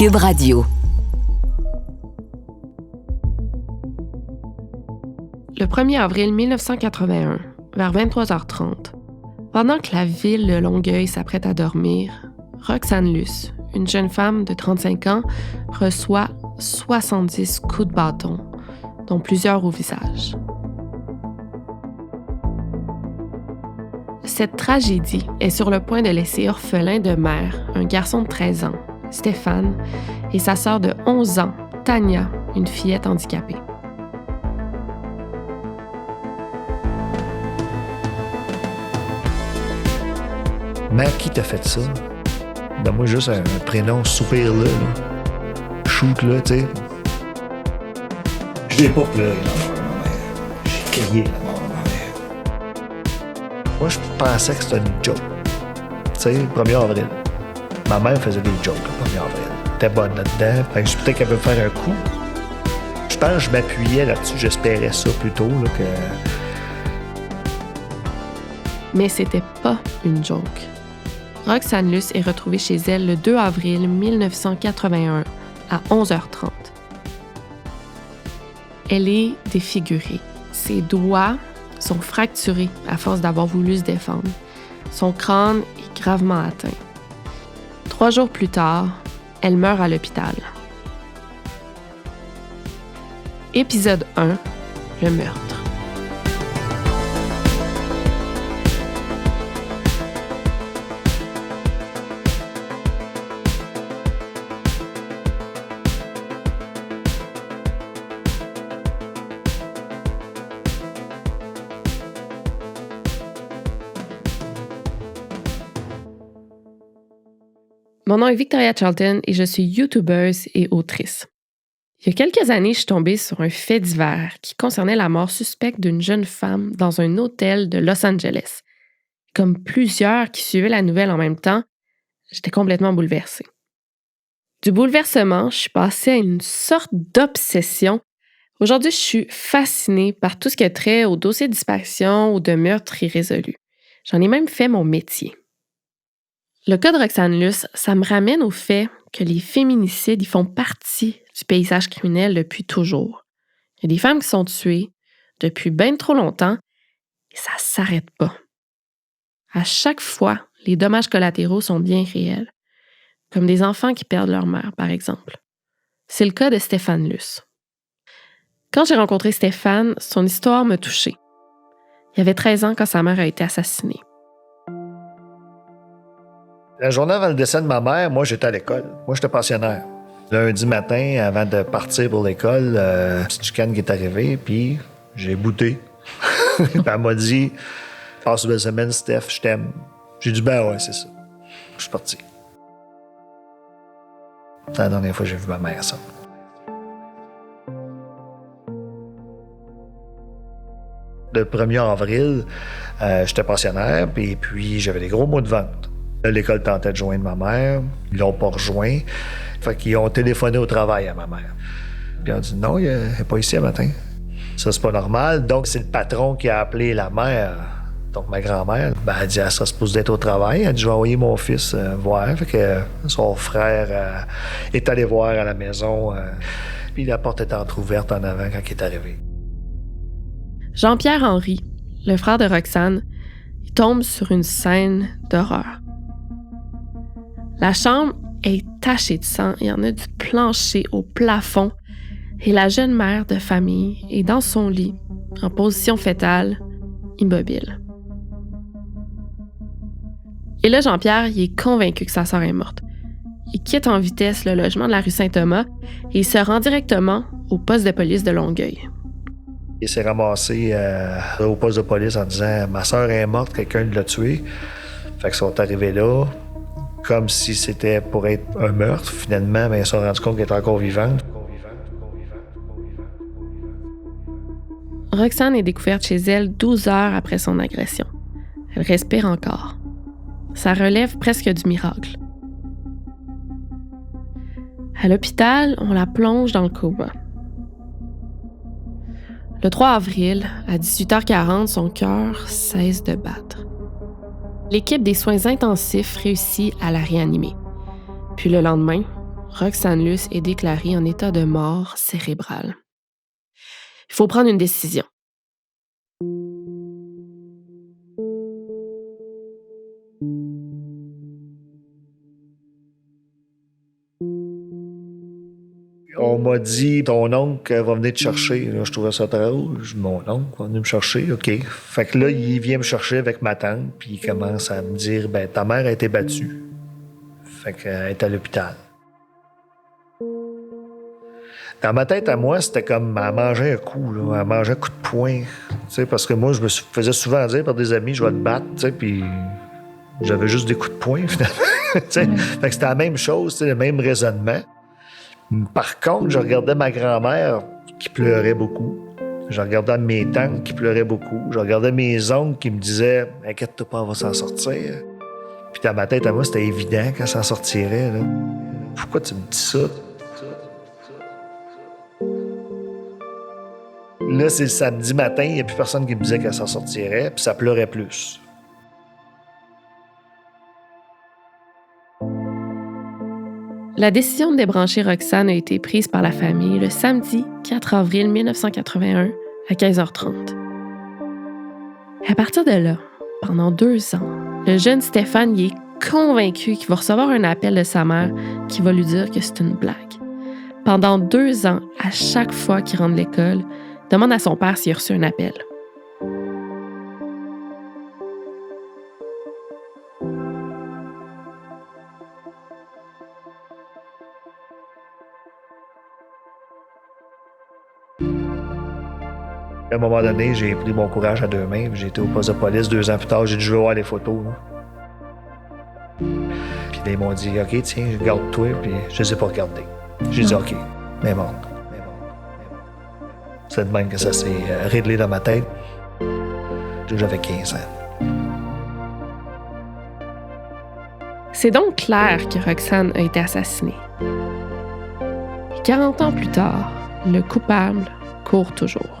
Cube Radio. Le 1er avril 1981, vers 23h30, pendant que la ville de Longueuil s'apprête à dormir, Roxane Luce, une jeune femme de 35 ans, reçoit 70 coups de bâton, dont plusieurs au visage. Cette tragédie est sur le point de laisser orphelin de mère un garçon de 13 ans, Stéphane, et sa sœur de 11 ans, Tania, une fillette handicapée. Mère, qui t'a fait ça? Donne-moi juste un prénom soupir là. Shoot là, tu sais. Je l'ai pas pleuré, la mère. J'ai crié, la mère. Moi, je pensais que c'était une joke. Tu sais, le 1er avril. Ma mère faisait des jokes le 1er avril. Elle était bonne là-dedans. Fait que je peut-être qu'elle veut me faire un coup. Je pense que je m'appuyais là-dessus. J'espérais ça plutôt, là, que... Mais c'était pas une joke. Roxane Luce est retrouvée chez elle le 2 avril 1981 à 11h30. Elle est défigurée. Ses doigts sont fracturés à force d'avoir voulu se défendre. Son crâne est gravement atteint. 3 jours plus tard, elle meurt à l'hôpital. Épisode 1, le meurtre. Mon nom est Victoria Charlton et je suis YouTubeuse et autrice. Il y a quelques années, je suis tombée sur un fait divers qui concernait la mort suspecte d'une jeune femme dans un hôtel de Los Angeles. Comme plusieurs qui suivaient la nouvelle en même temps, j'étais complètement bouleversée. Du bouleversement, je suis passée à une sorte d'obsession. Aujourd'hui, je suis fascinée par tout ce qui a trait aux dossiers de disparition ou de meurtres irrésolus. J'en ai même fait mon métier. Le cas de Roxane Luce, ça me ramène au fait que les féminicides y font partie du paysage criminel depuis toujours. Il y a des femmes qui sont tuées depuis bien trop longtemps et ça s'arrête pas. À chaque fois, les dommages collatéraux sont bien réels, comme des enfants qui perdent leur mère, par exemple. C'est le cas de Stéphane Luce. Quand j'ai rencontré Stéphane, son histoire m'a touchée. Il avait 13 ans quand sa mère a été assassinée. La journée avant le décès de ma mère, moi, j'étais à l'école. Moi, j'étais pensionnaire. Lundi matin, avant de partir pour l'école, petite chicane qui est arrivée, puis j'ai bouté. Elle m'a dit « Passe une belle semaine, Steph, je t'aime. » J'ai dit « Ben ouais, c'est ça. » Je suis parti. C'est la dernière fois que j'ai vu ma mère, ça. Le 1er avril, j'étais pensionnaire, puis j'avais des gros maux de ventre. L'école tentait de joindre ma mère. Ils l'ont pas rejoint. Fait qu'ils ont téléphoné au travail à ma mère. Puis ils ont dit non, il n'est pas ici ce matin. Ça, c'est pas normal. Donc, c'est le patron qui a appelé la mère, donc ma grand-mère. Ben, elle dit, elle sera supposée d'être au travail. Elle dit, je vais envoyer mon fils voir. Fait que son frère est allé voir à la maison. Puis la porte était entrouverte en avant quand il est arrivé. Jean-Pierre Henry, le frère de Roxane, il tombe sur une scène d'horreur. La chambre est tachée de sang, il y en a du plancher au plafond et la jeune mère de famille est dans son lit, en position fétale, immobile. Et là, Jean-Pierre, il est convaincu que sa sœur est morte. Il quitte en vitesse le logement de la rue Saint-Thomas et il se rend directement au poste de police de Longueuil. Il s'est ramassé au poste de police en disant « Ma sœur est morte, quelqu'un l'a tuée. » Fait qu'ils sont arrivés là, comme si c'était pour être un meurtre. Finalement, ben, ils se sont rendus compte qu'elle était encore vivante. Roxane est découverte chez elle 12 heures après son agression. Elle respire encore. Ça relève presque du miracle. À l'hôpital, on la plonge dans le coma. Le 3 avril, à 18h40, son cœur cesse de battre. L'équipe des soins intensifs réussit à la réanimer. Puis le lendemain, Roxane Luce est déclarée en état de mort cérébrale. Il faut prendre une décision. On m'a dit, ton oncle va venir te chercher. Là, je trouvais ça très drôle. Mon oncle va venir me chercher, OK. Fait que là, il vient me chercher avec ma tante, puis il commence à me dire, ta mère a été battue. Fait qu'elle est à l'hôpital. Dans ma tête à moi, c'était comme elle mangeait un coup, là. Elle mangeait un coup de poing. Parce que moi, je me faisais souvent dire par des amis, je vais te battre, puis j'avais juste des coups de poing, finalement. Fait que c'était la même chose, le même raisonnement. Par contre, je regardais ma grand-mère qui pleurait beaucoup. Je regardais mes tantes qui pleuraient beaucoup. Je regardais mes oncles qui me disaient « Inquiète-toi pas, on va s'en sortir. » Puis dans ma tête à moi, c'était évident qu'elle s'en sortirait. Là. Pourquoi tu me dis ça? Là, c'est le samedi matin, il n'y a plus personne qui me disait qu'elle s'en sortirait, puis ça pleurait plus. La décision de débrancher Roxane a été prise par la famille le samedi 4 avril 1981 à 15h30. À partir de là, pendant 2 ans, le jeune Stéphane y est convaincu qu'il va recevoir un appel de sa mère qui va lui dire que c'est une blague. Pendant 2 ans, à chaque fois qu'il rentre de l'école, il demande à son père s'il a reçu un appel. À un moment donné, j'ai pris mon courage à 2 mains. J'ai été au poste de police 2 ans plus tard. J'ai dit, je veux voir les photos. Là. Puis ils m'ont dit, OK, tiens, regarde-toi. Puis je les ai pas regardés. J'ai dit, OK, mais bon. C'est de même que ça s'est réglé dans ma tête. J'avais 15 ans. C'est donc clair que Roxane a été assassinée. Et 40 ans plus tard, le coupable court toujours.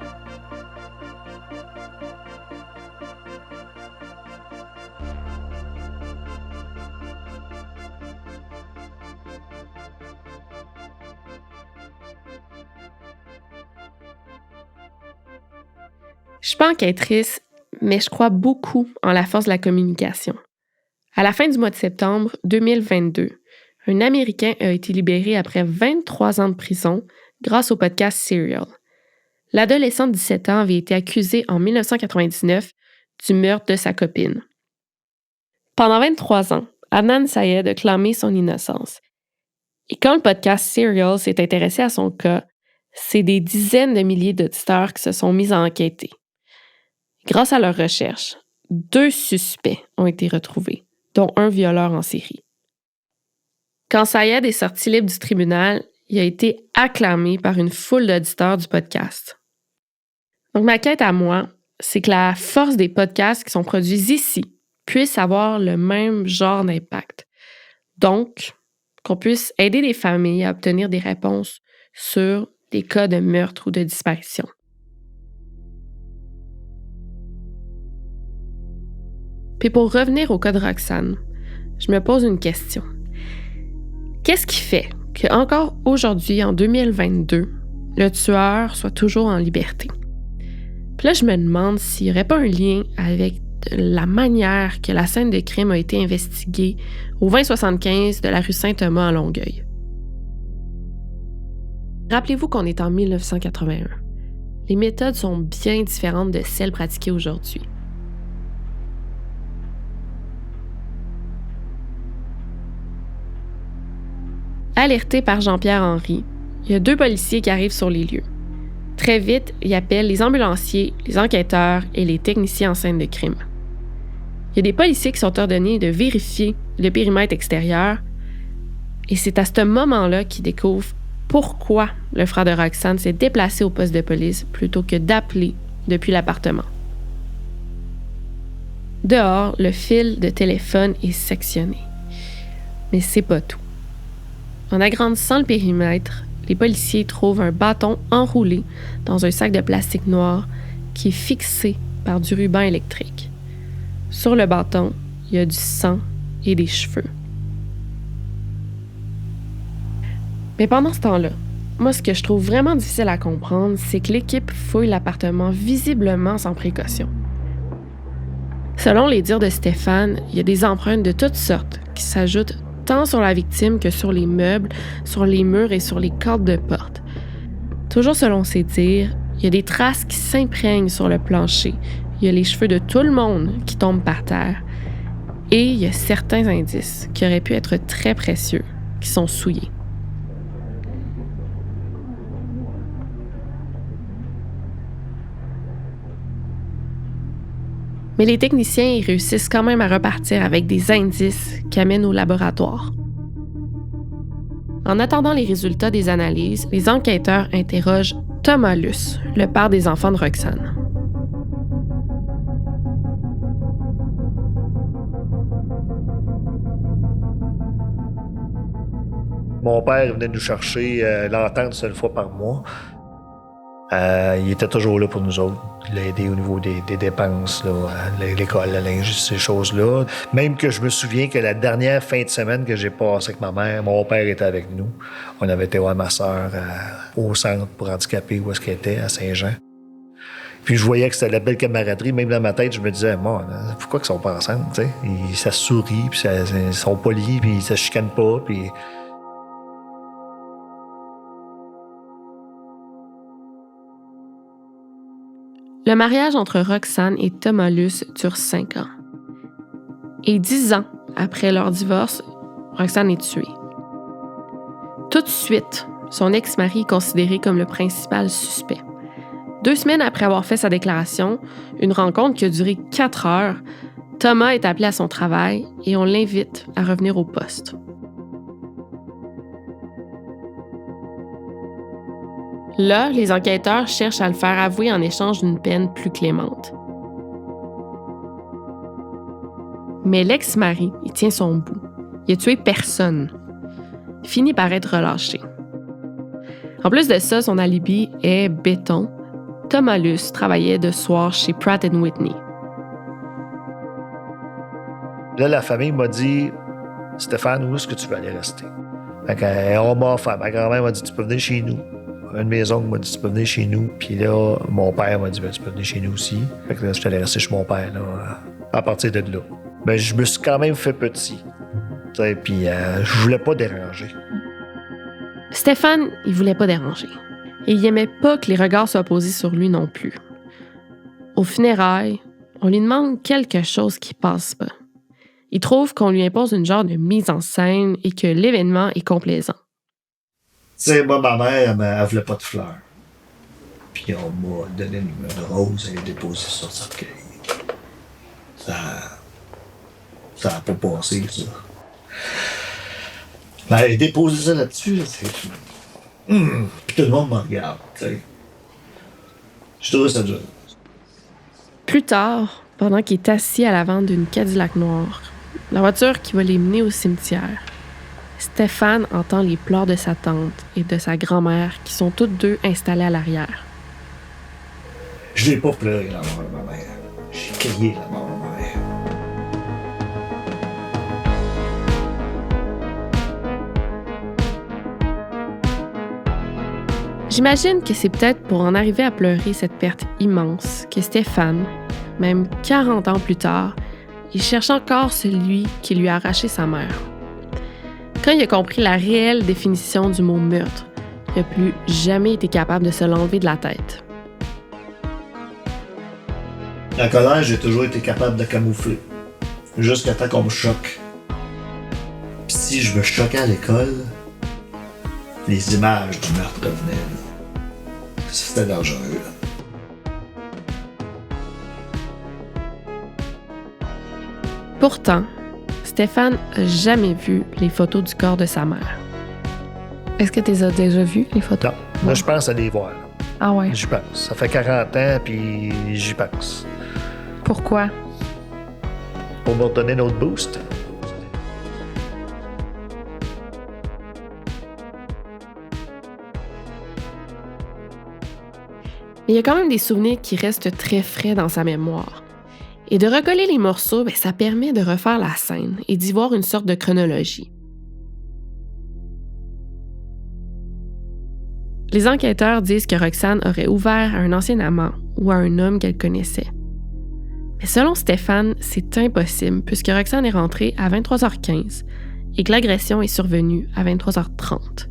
Je suis pas enquêtrice, mais je crois beaucoup en la force de la communication. À la fin du mois de septembre 2022, un Américain a été libéré après 23 ans de prison grâce au podcast Serial. L'adolescent de 17 ans avait été accusé en 1999 du meurtre de sa copine. Pendant 23 ans, Adnan Syed a clamé son innocence. Et quand le podcast Serial s'est intéressé à son cas, c'est des dizaines de milliers d'auditeurs qui se sont mis à enquêter. Grâce à leurs recherches, 2 suspects ont été retrouvés, dont un violeur en série. Quand Syed est sorti libre du tribunal, il a été acclamé par une foule d'auditeurs du podcast. Donc ma quête à moi, c'est que la force des podcasts qui sont produits ici puisse avoir le même genre d'impact. Donc, qu'on puisse aider les familles à obtenir des réponses sur des cas de meurtre ou de disparition. Puis pour revenir au cas de Roxane, je me pose une question. Qu'est-ce qui fait qu'encore aujourd'hui, en 2022, le tueur soit toujours en liberté? Puis là, je me demande s'il n'y aurait pas un lien avec la manière que la scène de crime a été investiguée au 2075 de la rue Saint-Thomas à Longueuil. Rappelez-vous qu'on est en 1981. Les méthodes sont bien différentes de celles pratiquées aujourd'hui. Alerté par Jean-Pierre Henry, il y a 2 policiers qui arrivent sur les lieux. Très vite, ils appellent les ambulanciers, les enquêteurs et les techniciens en scène de crime. Il y a des policiers qui sont ordonnés de vérifier le périmètre extérieur et c'est à ce moment-là qu'ils découvrent pourquoi le frère de Roxane s'est déplacé au poste de police plutôt que d'appeler depuis l'appartement. Dehors, le fil de téléphone est sectionné. Mais c'est pas tout. En agrandissant le périmètre, les policiers trouvent un bâton enroulé dans un sac de plastique noir qui est fixé par du ruban électrique. Sur le bâton, il y a du sang et des cheveux. Mais pendant ce temps-là, moi, ce que je trouve vraiment difficile à comprendre, c'est que l'équipe fouille l'appartement visiblement sans précaution. Selon les dires de Stéphane, il y a des empreintes de toutes sortes qui s'ajoutent tant sur la victime que sur les meubles, sur les murs et sur les cordes de porte. Toujours selon ses dires, il y a des traces qui s'imprègnent sur le plancher. Il y a les cheveux de tout le monde qui tombent par terre. Et il y a certains indices qui auraient pu être très précieux, qui sont souillés. Mais les techniciens y réussissent quand même à repartir avec des indices qui amènent au laboratoire. En attendant les résultats des analyses, les enquêteurs interrogent Thomas Luce, le père des enfants de Roxane. Mon père venait nous chercher l'entente une seule fois par mois. Il était toujours là pour nous autres. Il a aidé au niveau des dépenses, là, l'école, la linge, ces choses-là. Même que je me souviens que la dernière fin de semaine que j'ai passée avec ma mère, mon père était avec nous. On avait été voir ma sœur au centre pour handicapés, où est-ce qu'elle était, à Saint-Jean. Puis je voyais que c'était la belle camaraderie. Même dans ma tête, je me disais, bon, pourquoi qu'ils sont pas ensemble, tu sais? Ça se sourit, puis ils sont polis, puis ils se chicanent pas, puis... Le mariage entre Roxane et Thomas Luce dure 5 ans. Et 10 ans après leur divorce, Roxane est tuée. Tout de suite, son ex-mari est considéré comme le principal suspect. 2 semaines après avoir fait sa déclaration, une rencontre qui a duré 4 heures, Thomas est appelé à son travail et on l'invite à revenir au poste. Là, les enquêteurs cherchent à le faire avouer en échange d'une peine plus clémente. Mais l'ex-mari, il tient son bout. Il a tué personne. Il finit par être relâché. En plus de ça, son alibi est béton. Thomas Luce travaillait de soir chez Pratt & Whitney. Là, la famille m'a dit, Stéphane, où est-ce que tu veux aller rester? Fait qu'on m'a offert. Ma grand-mère m'a dit, tu peux venir chez nous. Un de mes oncles m'a dit, tu peux venir chez nous. Puis là, mon père m'a dit, ben, tu peux venir chez nous aussi. Fait que là, je suis allé rester chez mon père, là, à partir de là. Ben, je me suis quand même fait petit. Puis je voulais pas déranger. Stéphane, il voulait pas déranger. Et il aimait pas que les regards soient posés sur lui non plus. Aux funérailles, on lui demande quelque chose qui passe pas. Il trouve qu'on lui impose une genre de mise en scène et que l'événement est complaisant. Tu sais, moi, ma mère, elle voulait pas de fleurs. Puis on m'a donné une rose et déposé sur le cercueil. Ça a pas passé, ça. Ben, j'ai déposé ça là-dessus, là, puis tout le monde me regarde, tu sais. Je trouve ça dur. Plus tard, pendant qu'il est assis à l'avant d'une Cadillac noire, la voiture qui va les mener au cimetière, Stéphane entend les pleurs de sa tante et de sa grand-mère qui sont toutes deux installées à l'arrière. Je n'ai pas pleuré la mort de ma mère. J'ai crié la mort de ma mère. J'imagine que c'est peut-être pour en arriver à pleurer cette perte immense que Stéphane, même 40 ans plus tard, il cherche encore celui qui lui a arraché sa mère. Quand il a compris la réelle définition du mot meurtre, il n'a plus jamais été capable de se l'enlever de la tête. La colère, j'ai toujours été capable de camoufler. Jusqu'à temps qu'on me choque. Puis si je me choquais à l'école, les images du meurtre revenaient. C'était dangereux. Pourtant, Stéphane n'a jamais vu les photos du corps de sa mère. Est-ce que tu les as déjà vues, les photos? Non, moi je pense à les voir. Ah ouais? J'y pense. Ça fait 40 ans, puis j'y pense. Pourquoi? Pour me redonner notre boost. Mais il y a quand même des souvenirs qui restent très frais dans sa mémoire. Et de recoller les morceaux, ça permet de refaire la scène et d'y voir une sorte de chronologie. Les enquêteurs disent que Roxane aurait ouvert à un ancien amant ou à un homme qu'elle connaissait. Mais selon Stéphane, c'est impossible puisque Roxane est rentrée à 23h15 et que l'agression est survenue à 23h30.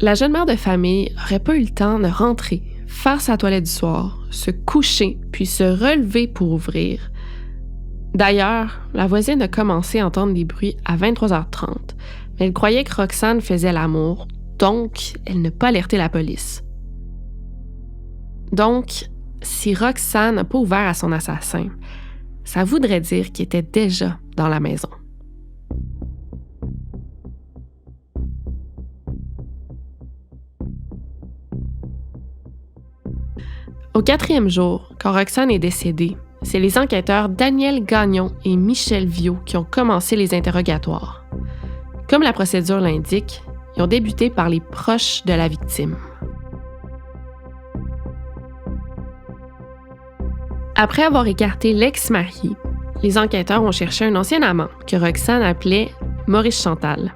La jeune mère de famille n'aurait pas eu le temps de rentrer, faire sa toilette du soir, se coucher puis se relever pour ouvrir. D'ailleurs, la voisine a commencé à entendre des bruits à 23h30, mais elle croyait que Roxane faisait l'amour, donc elle n'a pas alerté la police. Donc, si Roxane n'a pas ouvert à son assassin, ça voudrait dire qu'il était déjà dans la maison. Au 4e jour, quand Roxane est décédée, c'est les enquêteurs Daniel Gagnon et Michel Viau qui ont commencé les interrogatoires. Comme la procédure l'indique, ils ont débuté par les proches de la victime. Après avoir écarté l'ex-marié, les enquêteurs ont cherché un ancien amant que Roxane appelait Maurice Chantal.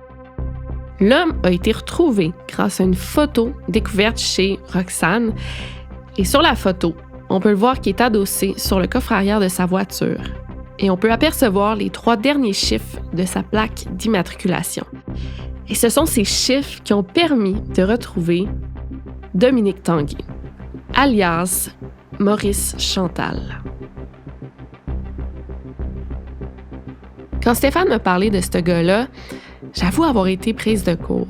L'homme a été retrouvé grâce à une photo découverte chez Roxane. Et sur la photo, on peut le voir qui est adossé sur le coffre arrière de sa voiture. Et on peut apercevoir les 3 derniers chiffres de sa plaque d'immatriculation. Et ce sont ces chiffres qui ont permis de retrouver Dominique Tanguay, alias Maurice Chantal. Quand Stéphane m'a parlé de ce gars-là, j'avoue avoir été prise de court.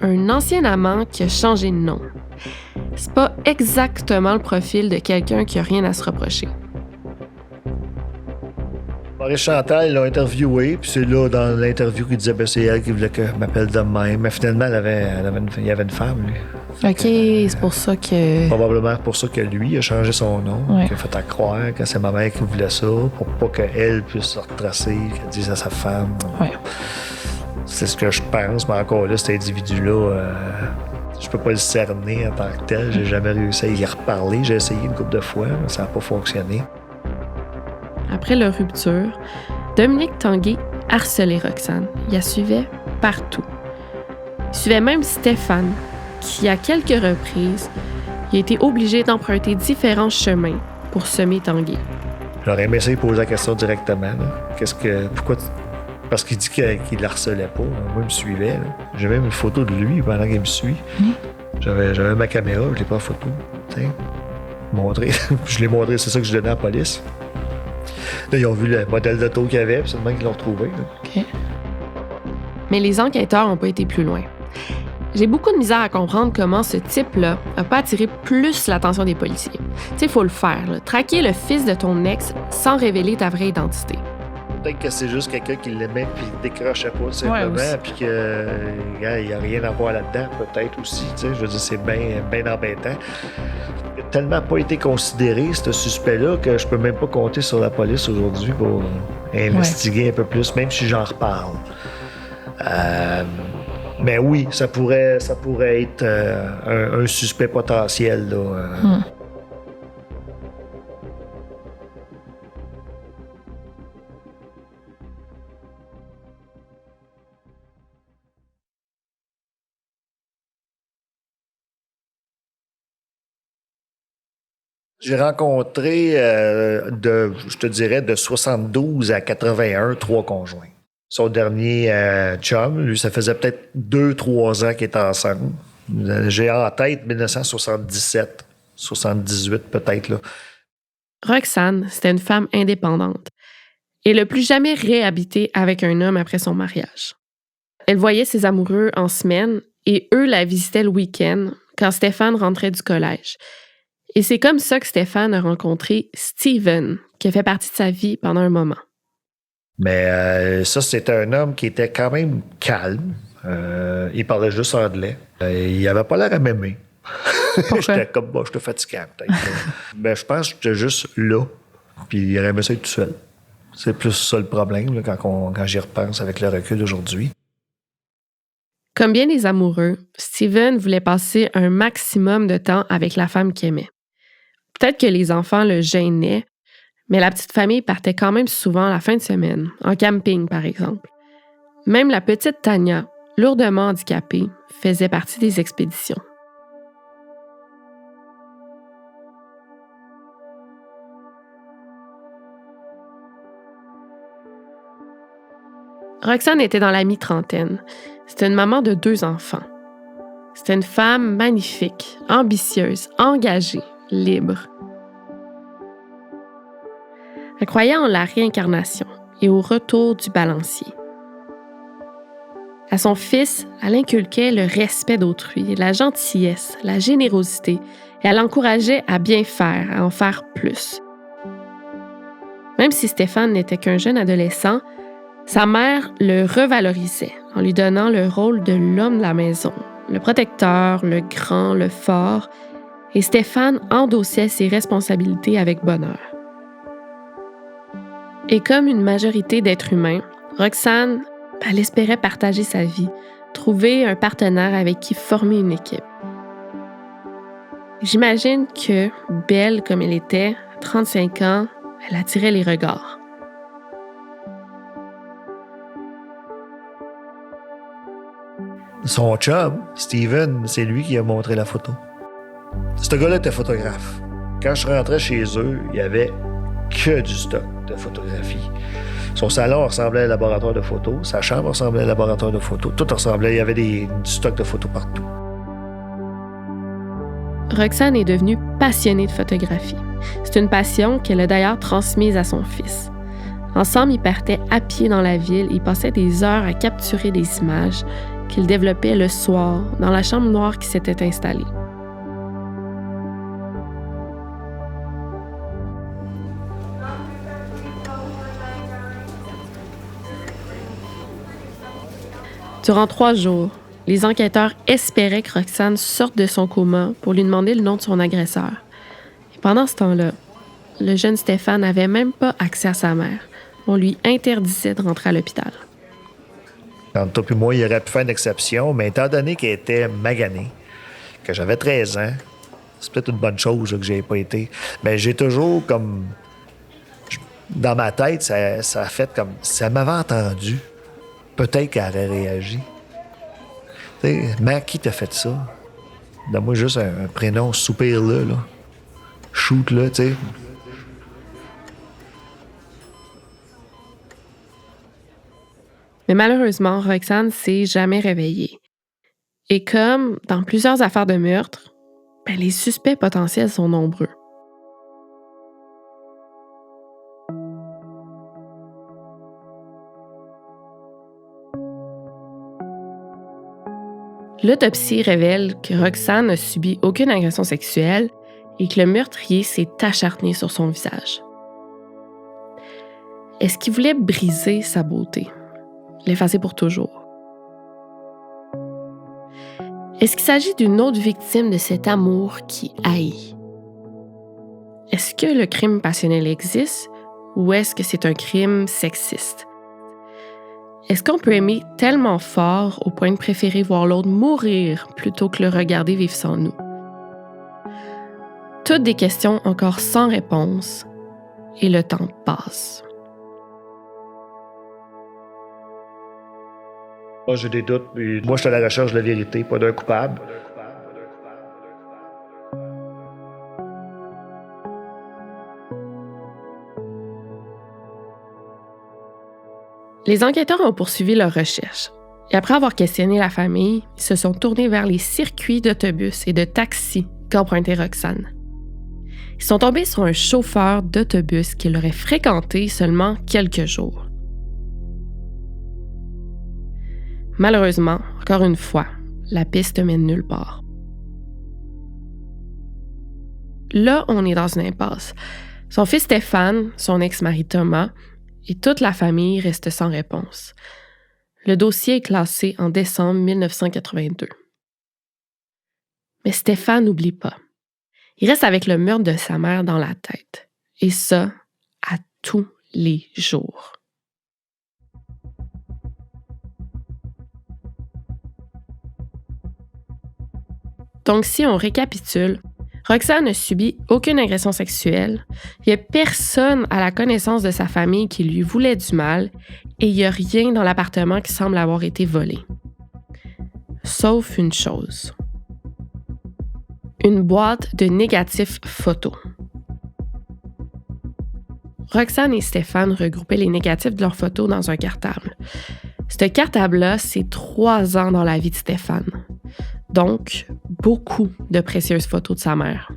Un ancien amant qui a changé de nom. C'est pas exactement le profil de quelqu'un qui a rien à se reprocher. Maurice Chantal, ils l'ont interviewé, puis c'est là, dans l'interview, qu'il disait que c'est elle qui voulait que je m'appelle de même. Mais finalement, il y avait une femme, lui. OK, c'est pour ça que... Probablement pour ça que lui a changé son nom, Ouais. qu'il a fait à croire que c'est ma mère qui voulait ça, pour pas qu'elle puisse se retracer, qu'elle dise à sa femme. Ouais. C'est ce que je pense, mais encore là, cet individu-là, je peux pas le cerner en tant que tel. J'ai jamais réussi à y reparler. J'ai essayé une couple de fois, mais ça n'a pas fonctionné. Après leur rupture, Dominique Tanguay harcelait Roxane. Il la suivait partout. Il suivait même Stéphane, qui, à quelques reprises, il a été obligé d'emprunter différents chemins pour semer Tanguay. J'aurais aimé essayer de poser la question directement. Là. Pourquoi Parce qu'il dit qu'il la harcelait pas. Moi, il me suivait. Là. J'ai même une photo de lui pendant qu'il me suit. J'avais ma caméra, je l'ai pas en photo. Tiens, montré. Je l'ai montré, c'est ça que je donnais à la police. Là, ils ont vu le modèle d'auto qu'il y avait, puis c'est le même qu'ils l'ont retrouvé. Là. OK. Mais les enquêteurs n'ont pas été plus loin. J'ai beaucoup de misère à comprendre comment ce type-là n'a pas attiré plus l'attention des policiers. Tu sais, il faut le faire. Là. Traquer le fils de ton ex sans révéler ta vraie identité. Peut-être que c'est juste quelqu'un qui l'aimait puis il décrochait pas simplement, aussi. puis qu'il n'y a rien à voir là-dedans, peut-être aussi. Tu sais, je veux dire, c'est bien embêtant. Il n'a tellement pas été considéré, ce suspect-là, que je peux même pas compter sur la police aujourd'hui pour investiguer un peu plus, même si j'en reparle. Mais oui, ça pourrait être un suspect potentiel, là. J'ai rencontré, je te dirais, de 72 à 81, 3 conjoints. Son dernier chum, lui, ça faisait peut-être 2-3 ans qu'ils étaient ensemble. J'ai en tête 1977, 78 peut-être, là. Roxane, c'était une femme indépendante. Elle n'a plus jamais réhabité avec un homme après son mariage. Elle voyait ses amoureux en semaine et eux la visitaient le week-end quand Stéphane rentrait du collège. Et c'est comme ça que Stéphane a rencontré Steven, qui a fait partie de sa vie pendant un moment. Mais ça, c'était un homme qui était quand même calme. Il parlait juste anglais. Il avait pas l'air à m'aimer. J'étais comme, bon, j'étais fatiguant peut-être. Mais je pense que j'étais juste là. Puis il aurait aimé ça être tout seul. C'est plus ça le problème là, quand j'y repense avec le recul d'aujourd'hui. Comme bien des amoureux, Steven voulait passer un maximum de temps avec la femme qu'il aimait. Peut-être que les enfants le gênaient, mais la petite famille partait quand même souvent la fin de semaine, en camping par exemple. Même la petite Tania, lourdement handicapée, faisait partie des expéditions. Roxane était dans la mi-trentaine. C'était une maman de 2 enfants. C'était une femme magnifique, ambitieuse, engagée, libre. Elle croyait en la réincarnation et au retour du balancier. À son fils, elle inculquait le respect d'autrui, la gentillesse, la générosité, et elle l'encourageait à bien faire, à en faire plus. Même si Stéphane n'était qu'un jeune adolescent, sa mère le revalorisait en lui donnant le rôle de l'homme de la maison, le protecteur, le grand, le fort, et Stéphane endossait ses responsabilités avec bonheur. Et comme une majorité d'êtres humains, Roxane, elle espérait partager sa vie, trouver un partenaire avec qui former une équipe. J'imagine que, belle comme elle était, à 35 ans, elle attirait les regards. Son chum, Steven, c'est lui qui a montré la photo. Ce gars-là était photographe. Quand je rentrais chez eux, il y avait que du stock de photographie. Son salon ressemblait à un laboratoire de photos, sa chambre ressemblait à un laboratoire de photos, tout ressemblait, il y avait du stock de photos partout. Roxane est devenue passionnée de photographie. C'est une passion qu'elle a d'ailleurs transmise à son fils. Ensemble, ils partaient à pied dans la ville, ils passaient des heures à capturer des images qu'ils développaient le soir dans la chambre noire qui s'était installée. Durant 3 jours, les enquêteurs espéraient que Roxane sorte de son coma pour lui demander le nom de son agresseur. Et pendant ce temps-là, le jeune Stéphane n'avait même pas accès à sa mère. On lui interdisait de rentrer à l'hôpital. Entre toi et moi, il aurait pu faire une exception, mais étant donné qu'elle était maganée, que j'avais 13 ans, c'est peut-être une bonne chose là, que j'ai pas été. Mais j'ai toujours comme... Dans ma tête, ça a fait comme... Si elle m'avait entendu, peut-être qu'elle aurait réagi. Tu sais, mais qui t'a fait ça? Donne-moi juste un prénom, soupire-le, là. Shoot-le, tu sais. Mais malheureusement, Roxane s'est jamais réveillée. Et comme dans plusieurs affaires de meurtre, les suspects potentiels sont nombreux. L'autopsie révèle que Roxane n'a subi aucune agression sexuelle et que le meurtrier s'est acharné sur son visage. Est-ce qu'il voulait briser sa beauté, l'effacer pour toujours? Est-ce qu'il s'agit d'une autre victime de cet amour qui haït? Est-ce que le crime passionnel existe ou est-ce que c'est un crime sexiste? Est-ce qu'on peut aimer tellement fort au point de préférer voir l'autre mourir plutôt que le regarder vivre sans nous? Toutes des questions encore sans réponse et le temps passe. Moi, j'ai des doutes. Puis moi, je suis à la recherche de la vérité, pas d'un coupable. Les enquêteurs ont poursuivi leurs recherches. Et après avoir questionné la famille, ils se sont tournés vers les circuits d'autobus et de taxis qu'empruntait Roxane. Ils sont tombés sur un chauffeur d'autobus qui l'aurait fréquenté seulement quelques jours. Malheureusement, encore une fois, la piste mène nulle part. Là, on est dans une impasse. Son fils Stéphane, son ex-mari Thomas et toute la famille restent sans réponse. Le dossier est classé en décembre 1982. Mais Stéphane n'oublie pas. Il reste avec le meurtre de sa mère dans la tête. Et ça, à tous les jours. Donc, si on récapitule, Roxane n'a subi aucune agression sexuelle, il n'y a personne à la connaissance de sa famille qui lui voulait du mal et il n'y a rien dans l'appartement qui semble avoir été volé. Sauf une chose. Une boîte de négatifs photos. Roxane et Stéphane regroupaient les négatifs de leurs photos dans un cartable. Cette cartable-là, c'est 3 ans dans la vie de Stéphane. Donc, beaucoup de précieuses photos de sa mère.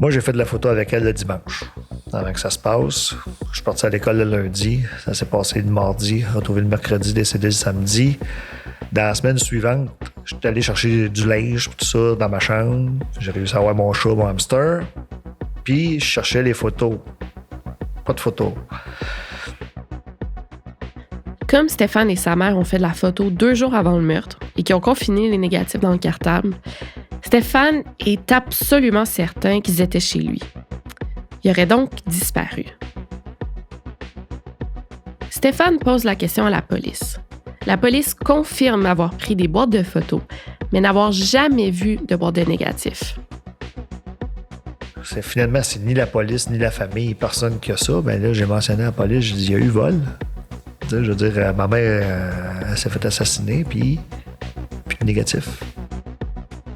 Moi, j'ai fait de la photo avec elle le dimanche. Avant que ça se passe, je suis parti à l'école le lundi. Ça s'est passé le mardi, retrouvé le mercredi, décédé le samedi. Dans la semaine suivante, je suis allé chercher du linge, tout ça, dans ma chambre. J'ai réussi à avoir mon chat, mon hamster. Puis, je cherchais les photos. Pas de photos. Comme Stéphane et sa mère ont fait de la photo 2 jours avant le meurtre et qui ont confiné les négatifs dans le cartable, Stéphane est absolument certain qu'ils étaient chez lui. Il aurait donc disparu. Stéphane pose la question à la police. La police confirme avoir pris des boîtes de photos, mais n'avoir jamais vu de boîte de négatifs. Finalement, c'est ni la police, ni la famille, personne qui a ça. Ben là, j'ai mentionné à la police, j'ai dit, il y a eu vol. Je veux dire, ma mère elle s'est fait assassiner, puis négatif.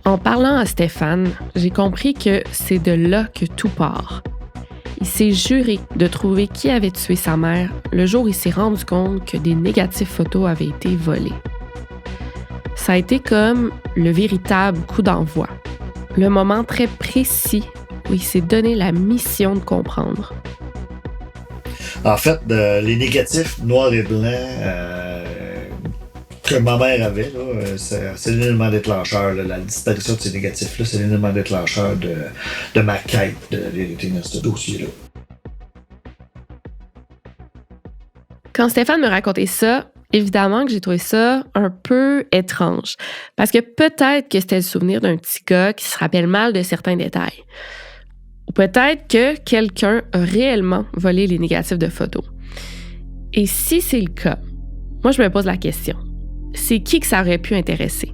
En parlant à Stéphane, j'ai compris que c'est de là que tout part. Il s'est juré de trouver qui avait tué sa mère le jour où il s'est rendu compte que des négatifs photos avaient été volés. Ça a été comme le véritable coup d'envoi, le moment très précis où il s'est donné la mission de comprendre. En fait, les négatifs noirs et blancs que ma mère avait, là, c'est l'élément déclencheur. Là, la disparition de ces négatifs-là, c'est l'élément déclencheur de ma quête de la vérité dans ce dossier-là. Quand Stéphane me racontait ça, évidemment que j'ai trouvé ça un peu étrange. Parce que peut-être que c'était le souvenir d'un petit gars qui se rappelle mal de certains détails. Ou peut-être que quelqu'un a réellement volé les négatifs de photos. Et si c'est le cas, moi je me pose la question. C'est qui que ça aurait pu intéresser?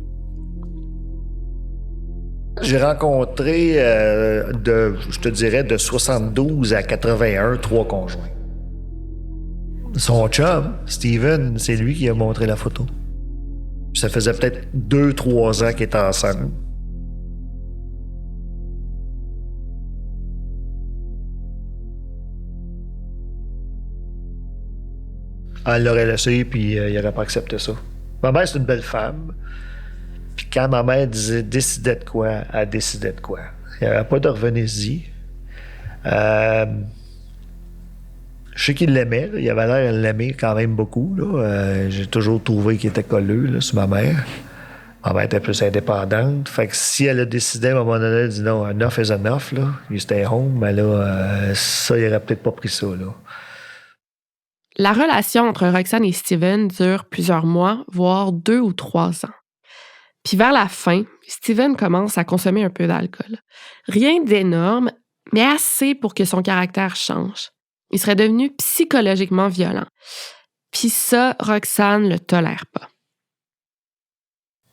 J'ai rencontré, je te dirais, de 72 à 81, 3 conjoints. Son chum, Steven, c'est lui qui a montré la photo. Ça faisait peut-être 2-3 ans qu'ils étaient ensemble. Elle l'aurait laissé, puis il n'aurait pas accepté ça. Ma mère, c'est une belle femme. Puis quand ma mère disait « décidait de quoi », elle décidait de quoi. Il n'y avait pas de revenez-y. Je sais qu'il l'aimait. Là. Il avait l'air de l'aimer quand même beaucoup. Là. J'ai toujours trouvé qu'il était colleux là, sur ma mère. Ma mère était plus indépendante. Fait que si elle a décidé à un moment donné, elle dit non, enough is enough, là. Il stay home, mais là, ça, il aurait peut-être pas pris ça, là. La relation entre Roxane et Steven dure plusieurs mois, voire 2 ou 3 ans. Puis vers la fin, Steven commence à consommer un peu d'alcool. Rien d'énorme, mais assez pour que son caractère change. Il serait devenu psychologiquement violent. Puis ça, Roxane le tolère pas.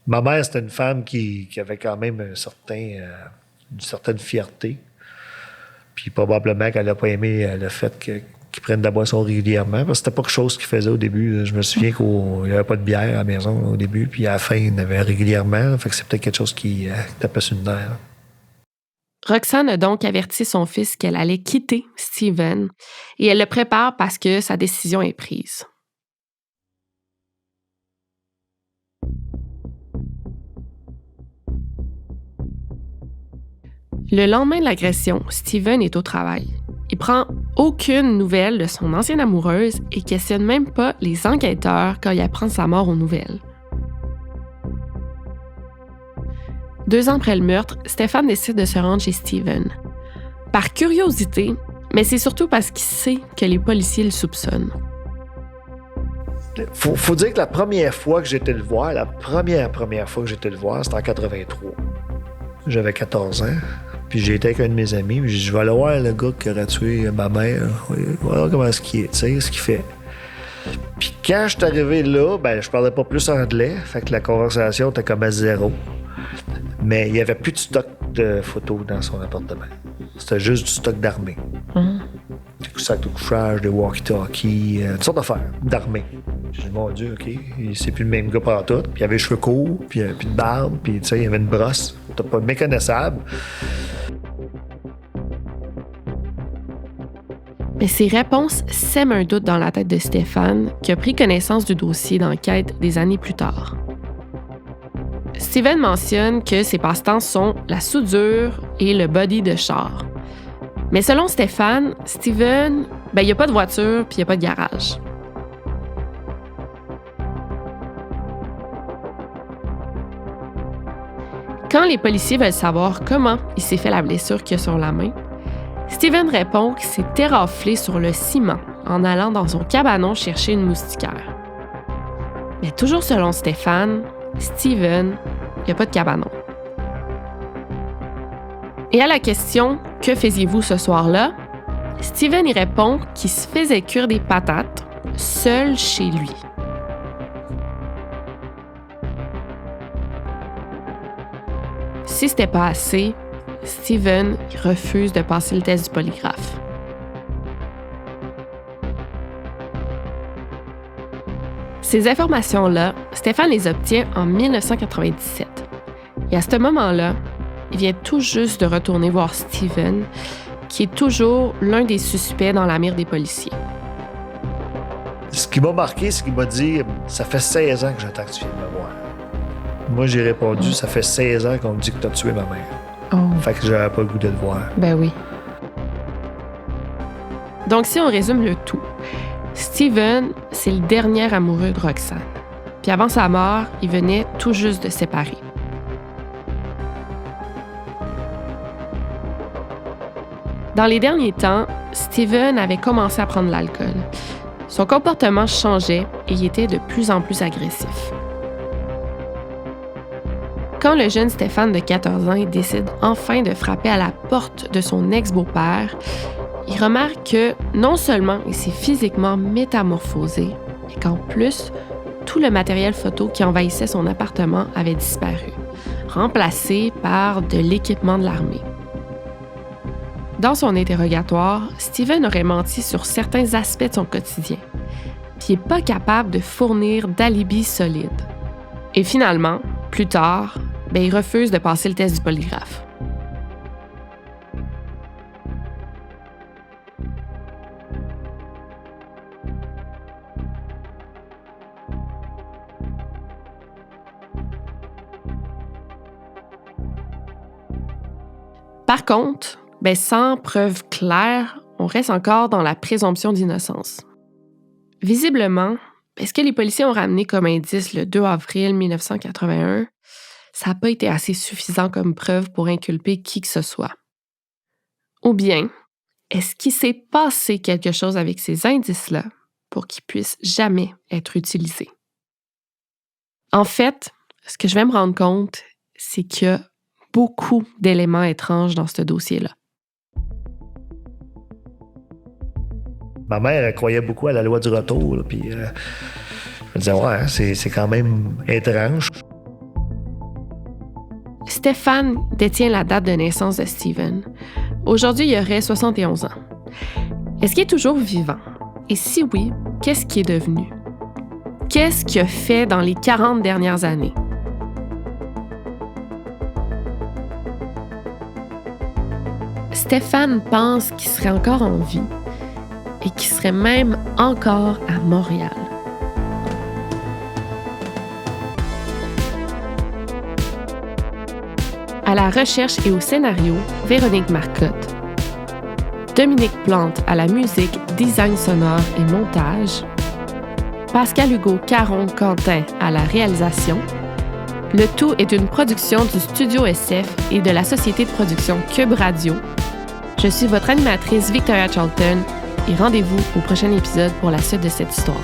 Ma mère, c'était une femme qui avait quand même une certaine fierté. Puis probablement qu'elle n'a pas aimé le fait qu'ils prennent de la boisson régulièrement. Parce que c'était pas quelque chose qu'ils faisaient au début. Je me souviens qu'il n'y avait pas de bière à la maison au début. Puis à la fin, il y en avait régulièrement. Fait que c'est peut-être quelque chose qui tapait sur le nerf. Roxane a donc averti son fils qu'elle allait quitter Steven et elle le prépare parce que sa décision est prise. Le lendemain de l'agression, Steven est au travail. Il prend aucune nouvelle de son ancienne amoureuse et questionne même pas les enquêteurs quand il apprend sa mort aux nouvelles. 2 ans après le meurtre, Stéphane décide de se rendre chez Steven. Par curiosité, mais c'est surtout parce qu'il sait que les policiers le soupçonnent. Faut dire que la première fois que j'étais le voir, c'était en 83. J'avais 14 ans. Puis j'ai été avec un de mes amis, puis j'ai dit, je vais aller voir le gars qui aurait tué ma mère. Voilà comment est-ce qu'il est, tu sais, ce qu'il fait. Puis quand je suis arrivé là, je parlais pas plus anglais, fait que la conversation était comme à 0. Mais il y avait plus de stock de photos dans son appartement. C'était juste du stock d'armée. Des sacs de couchage, des walkie-talkies, toutes sortes d'affaires d'armée. J'ai dit, mon Dieu, OK, c'est plus le même gars partout. Puis il avait les cheveux courts, puis de barbe, puis tu sais, il y avait une brosse. C'était pas méconnaissable. Mais ces réponses sèment un doute dans la tête de Stéphane, qui a pris connaissance du dossier d'enquête des années plus tard. Steven mentionne que ses passe-temps sont la soudure et le body de char. Mais selon Stéphane, Steven, il n'y a pas de voiture puis il n'y a pas de garage. Quand les policiers veulent savoir comment il s'est fait la blessure qu'il a sur la main, Steven répond qu'il s'est éraflé sur le ciment en allant dans son cabanon chercher une moustiquaire. Mais toujours selon Stéphane, Steven, il n'y a pas de cabanon. Et à la question « Que faisiez-vous ce soir-là ?», Steven y répond qu'il se faisait cuire des patates seul chez lui. Si c'était pas assez, Steven refuse de passer le test du polygraphe. Ces informations-là, Stéphane les obtient en 1997. Et à ce moment-là, il vient tout juste de retourner voir Steven, qui est toujours l'un des suspects dans la mire des policiers. Ce qui m'a marqué, c'est qu'il m'a dit « Ça fait 16 ans que j'attends que tu viennes me voir. » Moi, j'ai répondu « Ça fait 16 ans qu'on me dit que tu as tué ma mère. » Fait que j'avais pas le goût de le voir. Ben oui. Donc, si on résume le tout, Steven, c'est le dernier amoureux de Roxane. Puis avant sa mort, il venait tout juste de se séparer. Dans les derniers temps, Steven avait commencé à prendre l'alcool. Son comportement changeait et il était de plus en plus agressif. Quand le jeune Stéphane de 14 ans décide enfin de frapper à la porte de son ex-beau-père, il remarque que non seulement il s'est physiquement métamorphosé, mais qu'en plus, tout le matériel photo qui envahissait son appartement avait disparu, remplacé par de l'équipement de l'armée. Dans son interrogatoire, Steven aurait menti sur certains aspects de son quotidien, puis il n'est pas capable de fournir d'alibi solide. Et finalement, plus tard, il refuse de passer le test du polygraphe. Par contre, sans preuve claire, on reste encore dans la présomption d'innocence. Visiblement, ce que les policiers ont ramené comme indice le 2 avril 1981, ça n'a pas été assez suffisant comme preuve pour inculper qui que ce soit. Ou bien, est-ce qu'il s'est passé quelque chose avec ces indices-là pour qu'ils puissent jamais être utilisés? En fait, ce que je vais me rendre compte, c'est qu'il y a beaucoup d'éléments étranges dans ce dossier-là. Ma mère, elle croyait beaucoup à la loi du retour, là, puis je me disais, ouais, c'est quand même étrange. Stéphane détient la date de naissance de Steven. Aujourd'hui, il aurait 71 ans. Est-ce qu'il est toujours vivant? Et si oui, qu'est-ce qu'il est devenu? Qu'est-ce qu'il a fait dans les 40 dernières années? Stéphane pense qu'il serait encore en vie et qu'il serait même encore à Montréal. À la recherche et au scénario, Véronique Marcotte. Dominique Plante à la musique, design sonore et montage. Pascal Hugo Caron-Quentin à la réalisation. Le tout est une production du Studio SF et de la société de production Cube Radio. Je suis votre animatrice Victoria Charlton et rendez-vous au prochain épisode pour la suite de cette histoire.